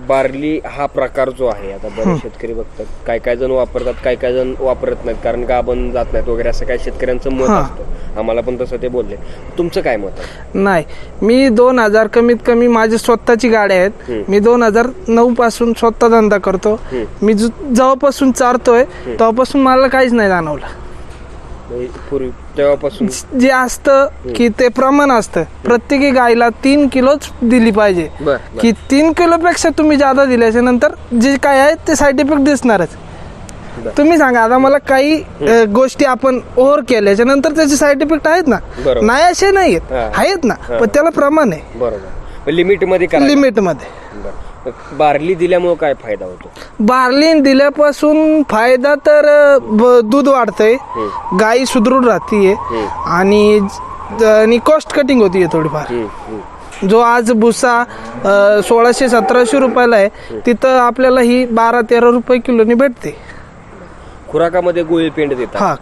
Barley हा प्रकार जो आहे, आता बरेच शेतकरी बघतात, काय जण वापरतात, काय जण वापरत नाहीत, कारण गाभण जात नाहीत वगैरे, असं काही शेतकऱ्यांचं मत असतं. आम्हाला पण तसं ते बोलले. तुमचं काय मत आहे? नाही, मी 2000 कमीत कमी माझी स्वतःची गाडी आहेत. मी 2009 पासून स्वतः धंदा करतो. मी जेव्हापासून चारतोय तेव्हापासून मला काहीच नाही जाणवलं. पूर्वी तेव्हापासून जे असतं की ते प्रमाण असतं, प्रत्येकी गायला 3 किलोच दिली पाहिजे. की 3 किलोपेक्षा तुम्ही जादा दिल्याच्या नंतर जे काय आहे ते साईड इफेक्ट दिसणारच. तुम्ही सांगा, आता मला काही गोष्टी आपण ओव्हर केल्याच्या नंतर त्याचे साईड इफेक्ट आहेत ना, नाही असे नाही आहेत ना, पण त्याला प्रमाण आहे. बरोबर, लिमिट मध्ये लिमिट मध्ये. बार्ली दिल्यामुळे काय फायदा होतो? बार्ली दिल्यापासून फायदा तर दूध वाढतंय, गाई सुदृढ राहतीये आणि कॉस्ट कटिंग होतीये थोडीफार. जो आज भुसा 1600-1700 रुपयाला आहे, तिथं आपल्याला ही 12-13 रुपये किलोनी भेटते. खुराकामध्ये गोळी पेंड देतात. हा,